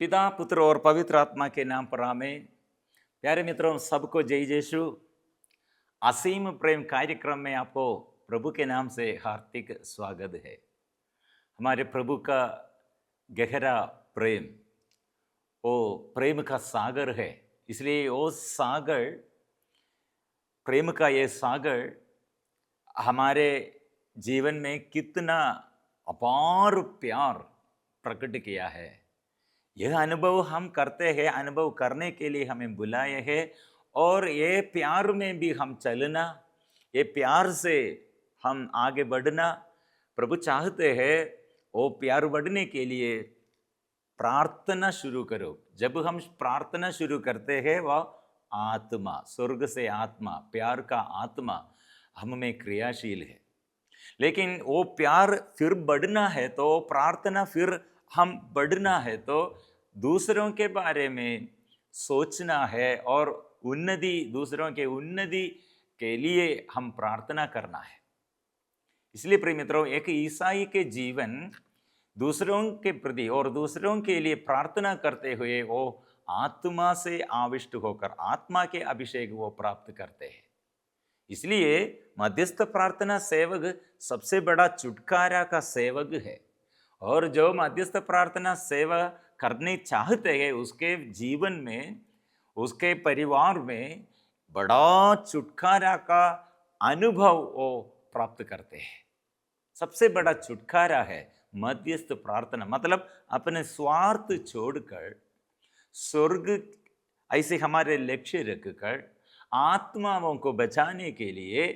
पिता पुत्र और पवित्र आत्मा के नाम पर आमीन। प्यारे मित्रों, सबको जय यीशु। असीम प्रेम कार्यक्रम में आपको प्रभु के नाम से हार्दिक स्वागत है। हमारे प्रभु का गहरा प्रेम वो प्रेम का सागर है, इसलिए वो सागर, प्रेम का ये सागर हमारे जीवन में कितना अपार प्यार प्रकट किया है। यह अनुभव हम करते हैं, अनुभव करने के लिए हमें बुलाए हैं और ये प्यार में भी हम चलना, ये प्यार से हम आगे बढ़ना प्रभु चाहते हैं। वो प्यार बढ़ने के लिए प्रार्थना शुरू करो। जब हम प्रार्थना शुरू करते हैं वह आत्मा, स्वर्ग से आत्मा, प्यार का आत्मा हम में क्रियाशील है। लेकिन वो प्यार फिर बढ़ना है तो प्रार्थना फिर हम बढ़ना है तो दूसरों के बारे में सोचना है और उन्नति, दूसरों के उन्नति के लिए हम प्रार्थना करना है। इसलिए प्रिय मित्रों, एक ईसाई के जीवन दूसरों के प्रति और दूसरों के लिए प्रार्थना करते हुए वो आत्मा से आविष्ट होकर आत्मा के अभिषेक वो प्राप्त करते हैं। इसलिए मध्यस्थ प्रार्थना सेवक सबसे बड़ा छुटकारा का सेवक है और जो मध्यस्थ प्रार्थना सेवा करने चाहते हैं उसके जीवन में, उसके परिवार में बड़ा छुटकारा का अनुभव वो प्राप्त करते हैं। सबसे बड़ा छुटकारा है मध्यस्थ प्रार्थना, मतलब अपने स्वार्थ छोड़कर स्वर्ग ऐसे हमारे लक्ष्य रखकर आत्माओं को बचाने के लिए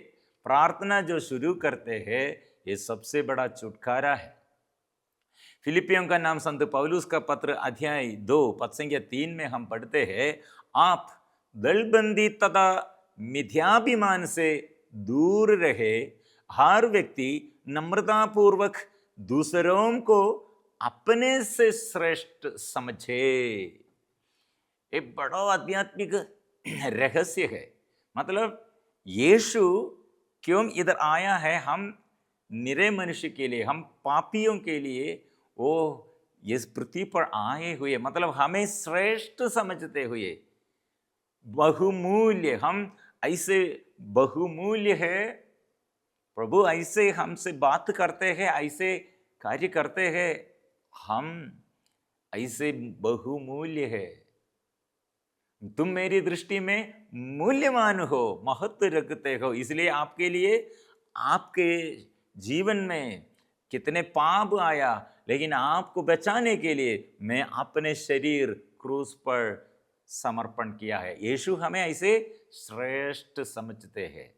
प्रार्थना जो शुरू करते हैं, ये सबसे बड़ा छुटकारा है। फिलिपियों का नाम संत पौलुस का पत्र अध्याय 2 पद संख्या 3 में हम पढ़ते हैं, आप दलबंदी तथा मिथ्याभिमान से दूर रहे, हर व्यक्ति नम्रतापूर्वक दूसरों को अपने से श्रेष्ठ समझे। एक बड़ा आध्यात्मिक रहस्य है। मतलब यीशु क्यों इधर आया है? हम निरे मनुष्य के लिए, हम पापियों के लिए वो इस पृथ्वी पर आए हुए, मतलब हमें श्रेष्ठ समझते हुए, बहुमूल्य, हम ऐसे बहुमूल्य है। प्रभु ऐसे हमसे बात करते हैं, ऐसे कार्य करते हैं, हम ऐसे बहुमूल्य है। तुम मेरी दृष्टि में मूल्यवान हो, महत्व रखते हो। इसलिए आपके लिए, आपके जीवन में कितने पाप आया, लेकिन आपको बचाने के लिए मैं अपने शरीर क्रूस पर समर्पण किया है। यीशु हमें ऐसे श्रेष्ठ समझते हैं,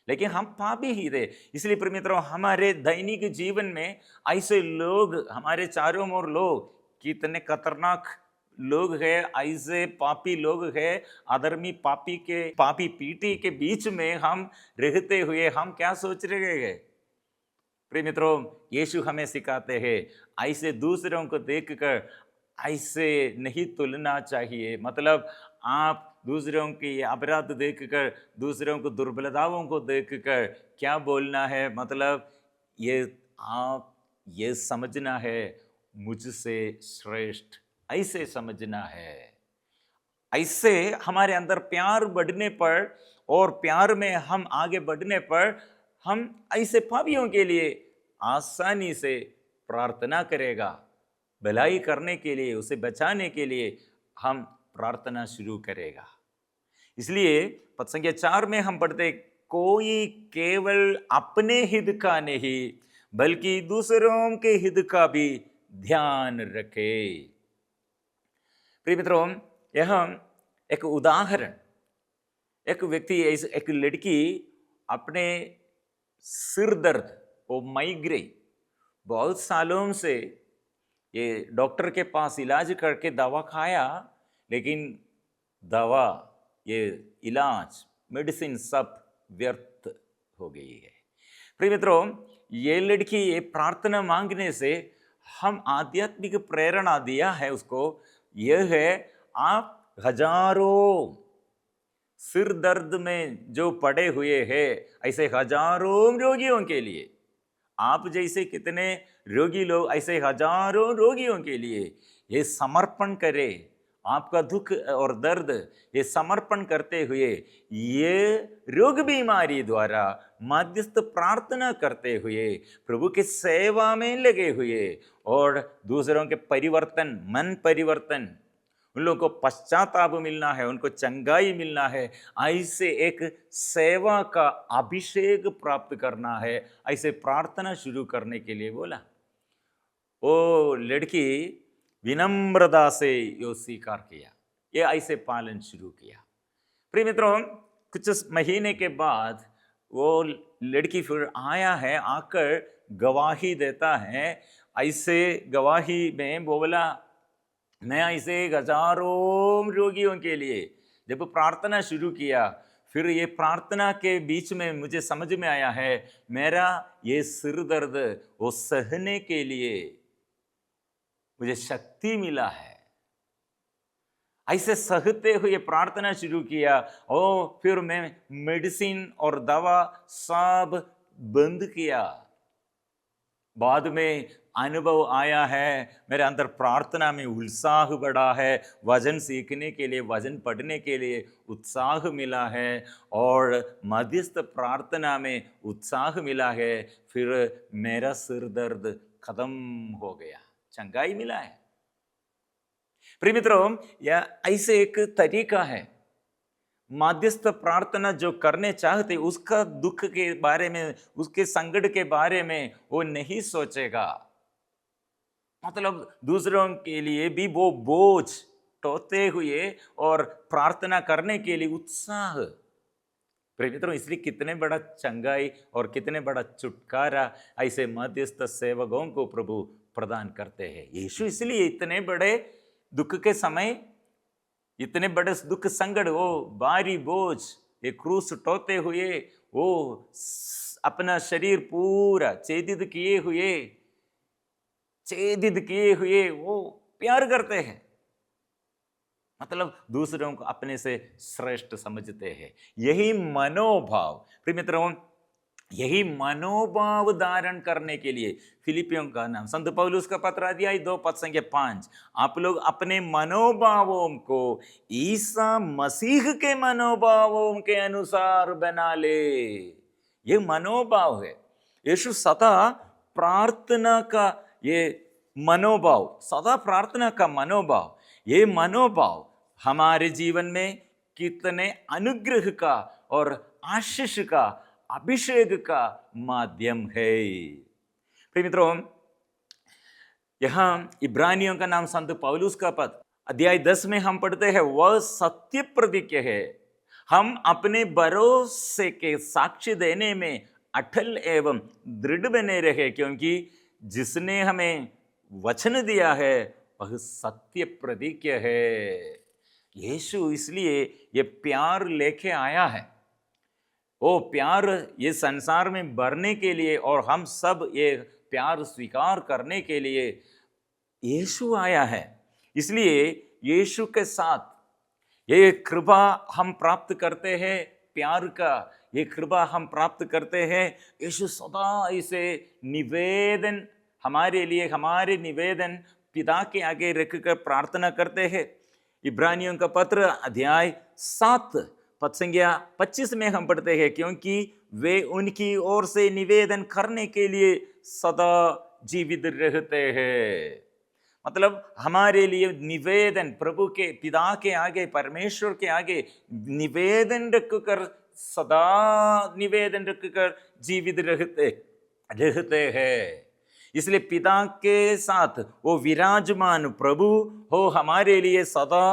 लेकिन हम पापी ही थे। इसलिए प्रिय मित्रों, हमारे दैनिक जीवन में ऐसे लोग, हमारे चारों ओर लोग, कितने खतरनाक लोग हैं, ऐसे पापी लोग हैं, अधर्मी पापी पीटी के बीच में हम रहते हुए हम क्या सोच रहे हैं? प्रिय मित्रों, यीशु हमें सिखाते हैं ऐसे दूसरों को देखकर ऐसे नहीं तुलना चाहिए। मतलब आप दूसरों की अपराध देखकर, दूसरों को दुर्बलताओं को देखकर क्या बोलना है? मतलब ये आप ये समझना है मुझसे श्रेष्ठ, ऐसे समझना है। ऐसे हमारे अंदर प्यार बढ़ने पर और प्यार में हम आगे बढ़ने पर हम ऐसे पापियों के लिए आसानी से प्रार्थना करेगा। भलाई करने के लिए, उसे बचाने के लिए हम प्रार्थना शुरू करेगा। इसलिए पद संख्या 4 में हम पढ़ते, कोई केवल अपने हित का नहीं बल्कि दूसरों के हित का भी ध्यान रखे। प्रिय मित्रों, यहाँ एक उदाहरण, एक व्यक्ति, एक लड़की अपने सिर दर्द, वो माइग्रेन, बहुत सालों से ये डॉक्टर के पास इलाज करके दवा खाया, लेकिन दवा, ये इलाज, मेडिसिन सब व्यर्थ हो गई है। प्रिय मित्रों, ये लड़की ये प्रार्थना मांगने से हम आध्यात्मिक प्रेरणा दिया है उसको। यह है, आप हजारों सिर दर्द में जो पड़े हुए हैं, ऐसे हजारों रोगियों के लिए, आप जैसे कितने रोगी लोग, ऐसे हजारों रोगियों के लिए ये समर्पण करे, आपका दुख और दर्द ये समर्पण करते हुए, ये रोग बीमारी द्वारा मध्यस्थ प्रार्थना करते हुए, प्रभु की सेवा में लगे हुए और दूसरों के परिवर्तन, मन परिवर्तन, उन लोगों को पश्चाताप मिलना है, उनको चंगाई मिलना है, ऐसे एक सेवा का अभिषेक प्राप्त करना है, ऐसे प्रार्थना शुरू करने के लिए बोला। वो लड़की विनम्रता से यो स्वीकार किया, ये ऐसे पालन शुरू किया। प्रिय मित्रों, कुछ महीने के बाद वो लड़की फिर आया है, आकर गवाही देता है। ऐसे गवाही में बोला, मैं ऐसे हजारों रोगियों के लिए जब प्रार्थना शुरू किया, फिर ये प्रार्थना के बीच में मुझे समझ में आया है, मेरा ये सिर दर्द वो सहने के लिए मुझे शक्ति मिला है। ऐसे सहते हुए प्रार्थना शुरू किया और फिर मैं मेडिसिन और दवा सब बंद किया। बाद में अनुभव आया है, मेरे अंदर प्रार्थना में उत्साह बढ़ा है, वचन सीखने के लिए, वचन पढ़ने के लिए उत्साह मिला है और मध्यस्थ प्रार्थना में उत्साह मिला है। फिर मेरा सिर दर्द खत्म हो गया, चंगाई मिला है। प्रिय मित्रों, यह ऐसे एक तरीका है, मध्यस्थ प्रार्थना जो करने चाहते उसका दुख के बारे में, उसके संकट के बारे में वो नहीं सोचेगा, मतलब दूसरों के लिए भी वो बोझ ढोते हुए और प्रार्थना करने के लिए उत्साह। प्रिय मित्रों, इसलिए कितने बड़ा चंगाई और कितने बड़ा छुटकारा ऐसे मध्यस्थ सेवकों को प्रभु प्रदान करते हैं। यीशु इसलिए इतने बड़े दुख के समय, इतने बड़े दुख संकट, वो भारी बोझ, ये क्रूस ढोते हुए, वो अपना शरीर पूरा छेदित किए हुए वो प्यार करते हैं, मतलब दूसरों को अपने से श्रेष्ठ समझते हैं। यही मनोभाव, प्रिय मित्रों, यही मनोभाव धारण करने के लिए फिलिपियों का नाम संत पौलुस का पत्र अध्याय 2 पद संख्या 5, आप लोग अपने मनोभावों को ईसा मसीह के मनोभावों के अनुसार बना ले। ये मनोभाव है। यीशु सदा प्रार्थना का ये मनोभाव, सदा प्रार्थना का मनोभाव, ये मनोभाव हमारे जीवन में कितने अनुग्रह का और आशीष का, अभिषेक का माध्यम है। प्रिय मित्रों, यहां इब्रानियों का नाम संत पौलुस का पत्र अध्याय 10 में हम पढ़ते हैं, वह सत्य प्रतिज्ञ है, हम अपने भरोसे के साक्ष्य देने में अटल एवं दृढ़ बने रहे, क्योंकि जिसने हमें वचन दिया है वह सत्य प्रतिज्ञ है। यीशु इसलिए ये प्यार लेके आया है, वो प्यार ये संसार में भरने के लिए और हम सब ये प्यार स्वीकार करने के लिए यीशु आया है। इसलिए यीशु के साथ ये कृपा हम प्राप्त करते हैं, प्यार का ये कृपा हम प्राप्त करते हैं। यीशु सदा इसे निवेदन हमारे लिए, हमारे निवेदन पिता के आगे रखकर प्रार्थना करते हैं। इब्रानियों का पत्र अध्याय 7 पद संख्या 25 में हम पढ़ते हैं, क्योंकि वे उनकी ओर से निवेदन करने के लिए सदा जीवित रहते हैं। मतलब हमारे लिए निवेदन, प्रभु के पिता के आगे, परमेश्वर के आगे निवेदन रखकर, सदा निवेदन रखकर जीवित रहते हैं। इसलिए पिता के साथ वो विराजमान प्रभु हो हमारे लिए सदा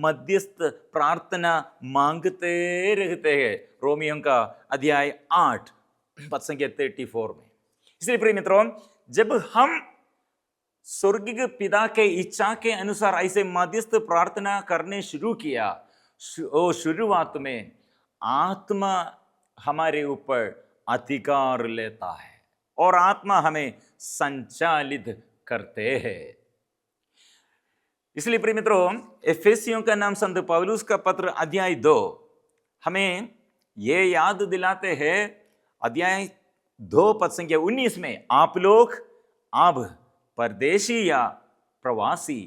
मध्यस्थ प्रार्थना मांगते रहते हैं। रोमियों का अध्याय 8 पद संख्या 34 में। इसलिए प्रिय मित्रों, जब हम स्वर्गीय पिता के इच्छा के अनुसार ऐसे मध्यस्थ प्रार्थना करने शुरू किया, शुरुआत में आत्मा हमारे ऊपर अधिकार लेता है और आत्मा हमें संचालित करते हैं। इसलिए प्रिय मित्रों, एफेसियों का नाम संत पौलुस का पत्र अध्याय 2 हमें ये याद दिलाते हैं, अध्याय 2 पद संख्या 19 में, आप लोग अब परदेशी या प्रवासी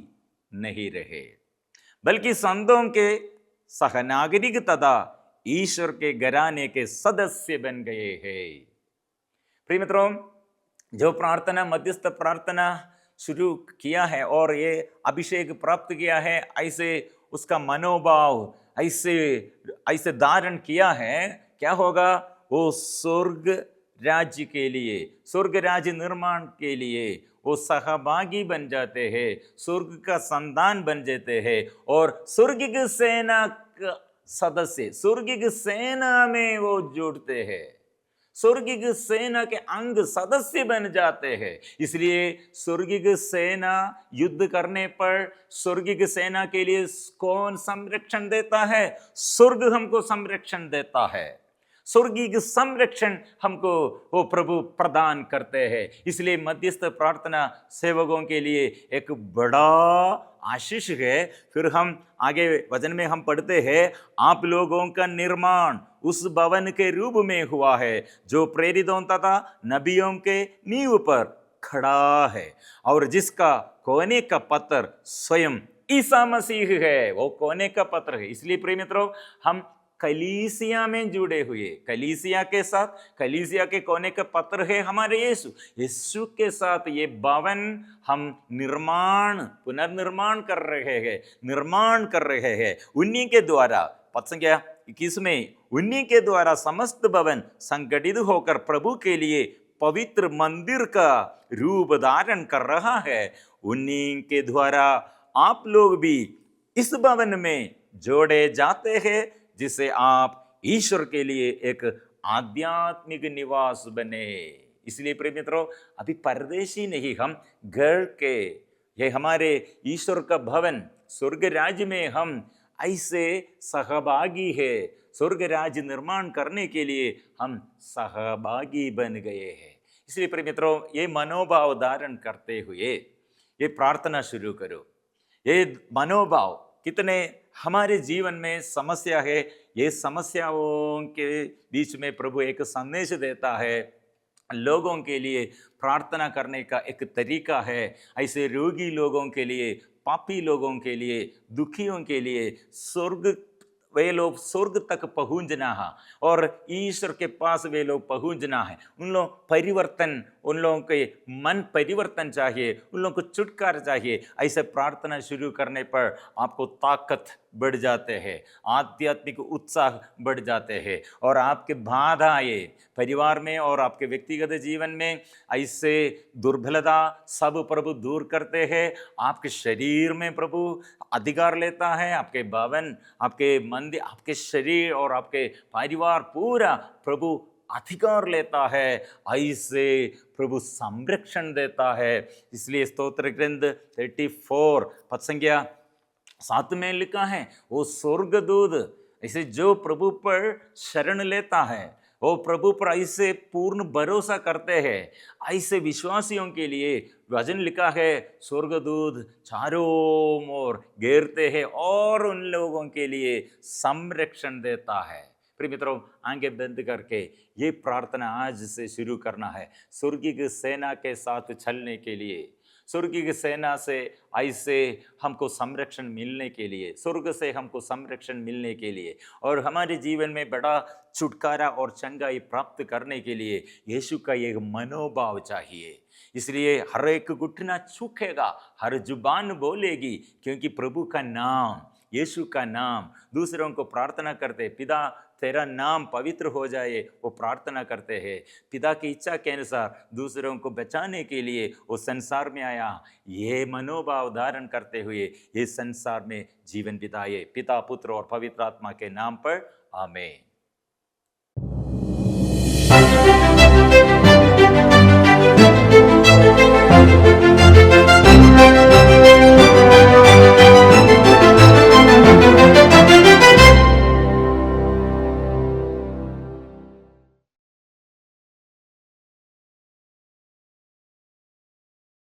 नहीं रहे, बल्कि संतों के सहनागरिक तथा ईश्वर के घराने के सदस्य बन गए हैं। प्रिय मित्रों, जो प्रार्थना मध्यस्थ प्रार्थना शुरू किया है और ये अभिषेक प्राप्त किया है, ऐसे उसका मनोभाव ऐसे ऐसे धारण किया है, क्या होगा? वो स्वर्ग राज्य के लिए, स्वर्ग राज्य निर्माण के लिए वो सहभागी बन जाते हैं, स्वर्ग का संतान बन जाते हैं और स्वर्गिक सेना का सदस्य, स्वर्गिक सेना में वो जुड़ते हैं, स्वर्गिक सेना के अंग सदस्य बन जाते हैं। इसलिए स्वर्गिक सेना युद्ध करने पर स्वर्गिक सेना के लिए कौन संरक्षण देता है? स्वर्ग हमको संरक्षण देता है, स्वर्गीय संरक्षण हमको वो प्रभु प्रदान करते हैं। इसलिए मध्यस्थ प्रार्थना सेवकों के लिए एक बड़ा आशीष है। फिर हम आगे वचन में हम पढ़ते हैं, आप लोगों का निर्माण उस भवन के रूप में हुआ है जो प्रेरितों तथा नबियों के नींव पर खड़ा है और जिसका कोने का पत्थर स्वयं ईसा मसीह है। वो कोने का पत्थर है। इसलिए प्रिय मित्रों, हम कलीसिया में जुड़े हुए, कलीसिया के साथ, कलीसिया के कोने का पत्र है हमारे यीशु, यीशु के साथ ये भवन हम पुनर्निर्माण कर रहे हैं, निर्माण कर रहे हैं। उन्हीं के द्वारा, पद संख्या 21 में, उन्हीं के द्वारा समस्त भवन संगठित होकर प्रभु के लिए पवित्र मंदिर का रूप धारण कर रहा है। उन्हीं के द्वारा आप लोग भी इस भवन में जोड़े जाते हैं, जिससे आप ईश्वर के लिए एक आध्यात्मिक निवास बने। इसलिए प्रिय मित्रों, अभी परदेशी नहीं, हम घर के, ये हमारे ईश्वर का भवन स्वर्ग राज्य में हम ऐसे सहभागी है। स्वर्ग राज्य निर्माण करने के लिए हम सहभागी बन गए हैं। इसलिए प्रिय मित्रों, ये मनोभाव धारण करते हुए ये प्रार्थना शुरू करो। ये मनोभाव कितने हमारे जीवन में समस्या है, ये समस्याओं के बीच में प्रभु एक संदेश देता है। लोगों के लिए प्रार्थना करने का एक तरीका है। ऐसे रोगी लोगों के लिए, पापी लोगों के लिए, दुखियों के लिए वे लोग स्वर्ग तक पहुंचना है और ईश्वर के पास वे लोग पहुंचना है। उन लोग परिवर्तन, उन लोगों के मन परिवर्तन चाहिए, उन लोगों को छुटकारा चाहिए। ऐसे प्रार्थना शुरू करने पर आपको ताकत बढ़ जाते हैं, आध्यात्मिक उत्साह बढ़ जाते हैं और आपके बाधाएं परिवार में और आपके व्यक्तिगत जीवन में ऐसे दुर्बलता सब प्रभु दूर करते हैं। आपके शरीर में प्रभु अधिकार लेता है, आपके भवन, आपके मंदिर, आपके शरीर और आपके परिवार पूरा प्रभु अधिकार लेता है। ऐसे प्रभु संरक्षण देता है। इसलिए स्तोत्र ग्रंथ 34 पद संख्या 7 में लिखा है, वो स्वर्गदूत ऐसे जो प्रभु पर शरण लेता है, वो प्रभु पर ऐसे पूर्ण भरोसा करते हैं, ऐसे विश्वासियों के लिए वचन लिखा है, स्वर्गदूत चारों ओर घेरते हैं और उन लोगों के लिए संरक्षण देता है। प्रिय मित्रों, आंखें बंद करके ये प्रार्थना आज से शुरू करना है। स्वर्गीय सेना के साथ चलने के लिए, स्वर्गीय सेना से ऐसे हमको संरक्षण मिलने के लिए, स्वर्ग से हमको संरक्षण मिलने के लिए और हमारे जीवन में बड़ा छुटकारा और चंगाई प्राप्त करने के लिए यीशु का एक मनोभाव चाहिए। इसलिए हर एक घुटना झुकेगा, हर जुबान बोलेगी, क्योंकि प्रभु का नाम, यीशु का नाम, दूसरों को प्रार्थना करते, पिता तेरा नाम पवित्र हो जाए, वो प्रार्थना करते हैं। पिता की इच्छा के अनुसार दूसरों को बचाने के लिए वो संसार में आया। ये मनोभाव धारण करते हुए ये संसार में जीवन बिताए। पिता, पुत्र और पवित्र आत्मा के नाम पर आमीन।